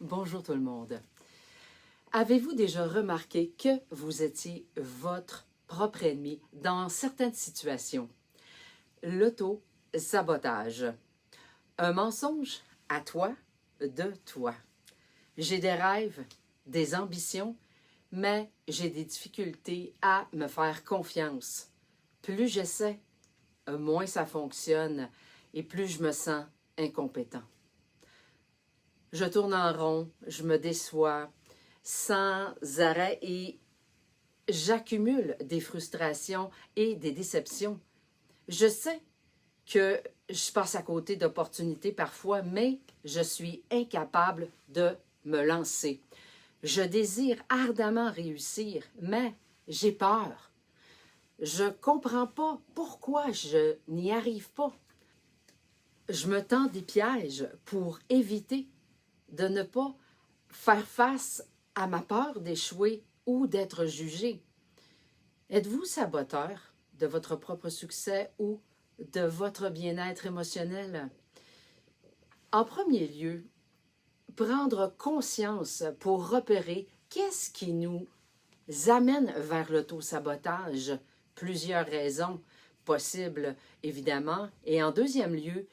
Bonjour tout le monde. Avez-vous déjà remarqué que vous étiez votre propre ennemi dans certaines situations? L'auto-sabotage. Un mensonge à toi, de toi. J'ai des rêves, des ambitions, mais j'ai des difficultés à me faire confiance. Plus j'essaie, moins ça fonctionne et plus je me sens incompétent. Je tourne en rond, je me déçois sans arrêt et j'accumule des frustrations et des déceptions. Je sais que je passe à côté d'opportunités parfois, mais je suis incapable de me lancer. Je désire ardemment réussir, mais j'ai peur. Je ne comprends pas pourquoi je n'y arrive pas. Je me tends des pièges pour éviter de ne pas faire face à ma peur d'échouer ou d'être jugé. Êtes-vous saboteur de votre propre succès ou de votre bien-être émotionnel? En premier lieu, prendre conscience pour repérer qu'est-ce qui nous amène vers l'auto-sabotage. Plusieurs raisons possibles, évidemment. Et en deuxième lieu,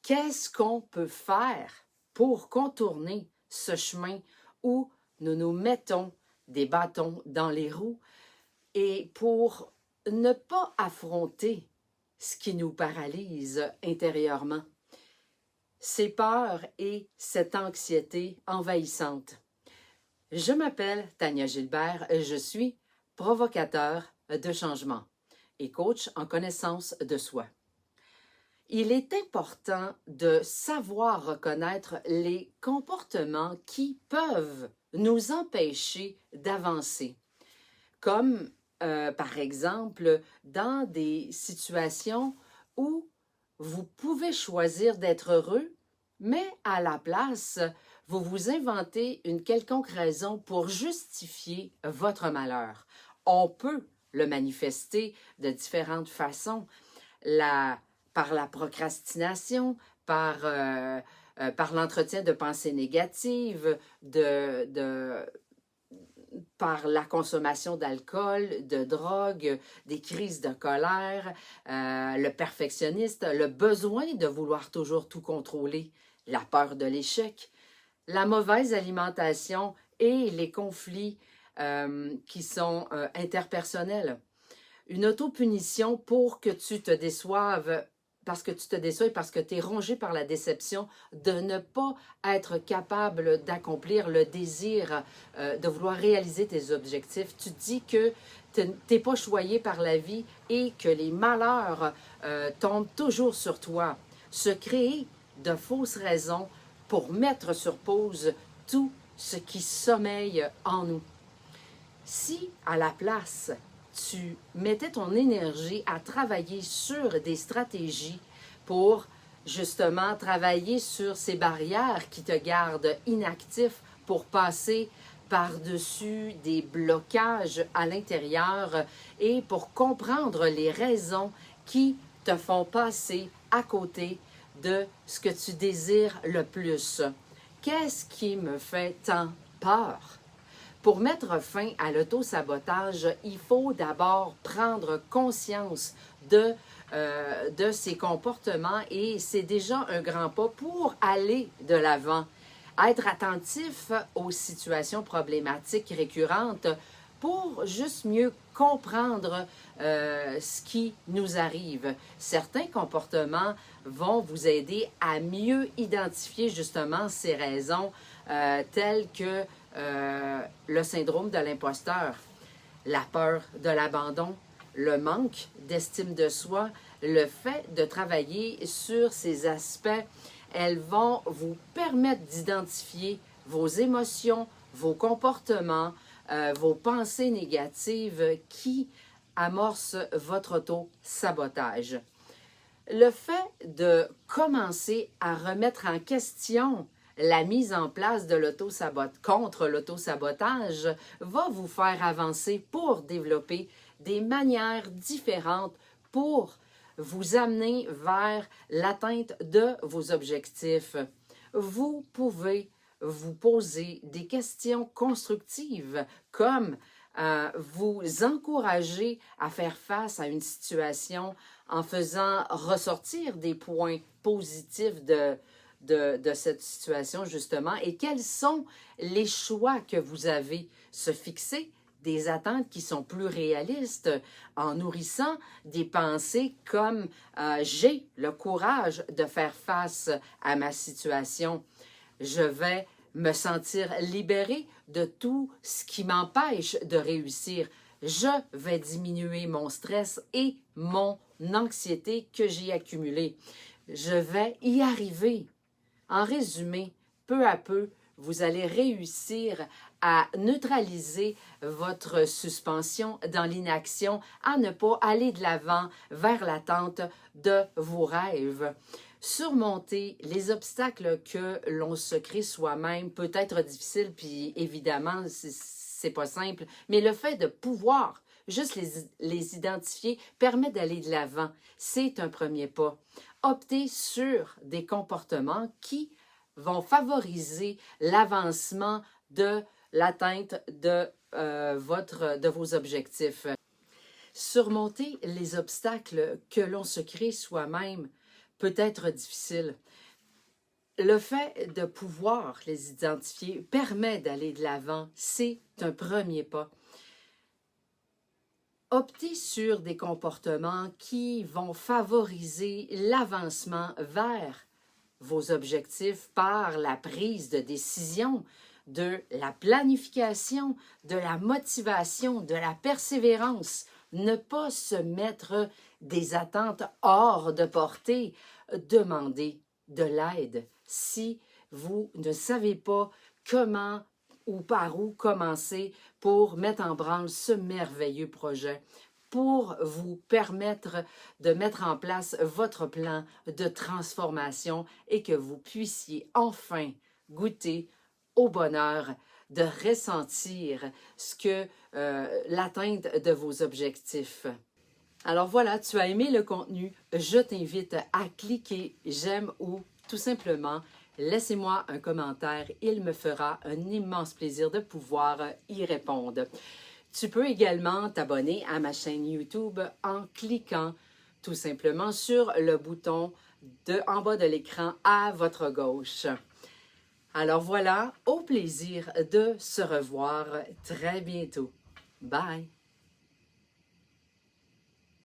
qu'est-ce qu'on peut faire pour contourner ce chemin où nous nous mettons des bâtons dans les roues et pour ne pas affronter ce qui nous paralyse intérieurement, ces peurs et cette anxiété envahissante. Je m'appelle Tania Gilbert, je suis provocateur de changement et coach en connaissance de soi. Il est important de savoir reconnaître les comportements qui peuvent nous empêcher d'avancer, comme par exemple dans des situations où vous pouvez choisir d'être heureux, mais à la place, vous vous inventez une quelconque raison pour justifier votre malheur. On peut le manifester de différentes façons. Par la procrastination, par l'entretien de pensées négatives, par la consommation d'alcool, de drogue, des crises de colère, le perfectionniste, le besoin de vouloir toujours tout contrôler, la peur de l'échec, la mauvaise alimentation et les conflits qui sont interpersonnels. Une autopunition pour que tu te déçoives, parce que tu te déçois et parce que tu es rongé par la déception de ne pas être capable d'accomplir le désir de vouloir réaliser tes objectifs. Tu dis que tu n'es pas choyé par la vie et que les malheurs tombent toujours sur toi. Se créer de fausses raisons pour mettre sur pause tout ce qui sommeille en nous. Si, à la place, tu mettais ton énergie à travailler sur des stratégies pour justement travailler sur ces barrières qui te gardent inactif pour passer par-dessus des blocages à l'intérieur et pour comprendre les raisons qui te font passer à côté de ce que tu désires le plus. Qu'est-ce qui me fait tant peur? Pour mettre fin à l'auto-sabotage, il faut d'abord prendre conscience de ces comportements et c'est déjà un grand pas pour aller de l'avant. Être attentif aux situations problématiques récurrentes pour juste mieux comprendre ce qui nous arrive. Certains comportements vont vous aider à mieux identifier justement ces raisons telles que le syndrome de l'imposteur, la peur de l'abandon, le manque d'estime de soi, le fait de travailler sur ces aspects, elles vont vous permettre d'identifier vos émotions, vos comportements, vos pensées négatives qui amorcent votre auto-sabotage. Le fait de commencer à remettre en question la mise en place de contre l'auto-sabotage va vous faire avancer pour développer des manières différentes pour vous amener vers l'atteinte de vos objectifs. Vous pouvez vous poser des questions constructives comme vous encourager à faire face à une situation en faisant ressortir des points positifs de cette situation, justement, et quels sont les choix que vous avez, se fixer des attentes qui sont plus réalistes en nourrissant des pensées comme j'ai le courage de faire face à ma situation, je vais me sentir libéré de tout ce qui m'empêche de réussir. Je vais diminuer mon stress et mon anxiété que j'ai accumulée. Je vais y arriver. En résumé, peu à peu, vous allez réussir à neutraliser votre suspension dans l'inaction, à ne pas aller de l'avant vers l'attente de vos rêves. Surmonter les obstacles que l'on se crée soi-même peut être difficile, puis évidemment, c'est pas simple, mais le fait de pouvoir juste les identifier permet d'aller de l'avant. C'est un premier pas. Optez sur des comportements qui vont favoriser l'avancement de l'atteinte de vos objectifs. Surmonter les obstacles que l'on se crée soi-même peut être difficile. Le fait de pouvoir les identifier permet d'aller de l'avant. C'est un premier pas. Optez sur des comportements qui vont favoriser l'avancement vers vos objectifs par la prise de décision, de la planification, de la motivation, de la persévérance. Ne pas se mettre des attentes hors de portée. Demandez de l'aide si vous ne savez pas comment ou par où commencer pour mettre en branle ce merveilleux projet, pour vous permettre de mettre en place votre plan de transformation et que vous puissiez enfin goûter au bonheur de ressentir ce que l'atteinte de vos objectifs. Alors voilà, tu as aimé le contenu, je t'invite à cliquer j'aime ou tout simplement laissez-moi un commentaire, il me fera un immense plaisir de pouvoir y répondre. Tu peux également t'abonner à ma chaîne YouTube en cliquant tout simplement sur le bouton en bas de l'écran à votre gauche. Alors voilà, au plaisir de se revoir très bientôt. Bye!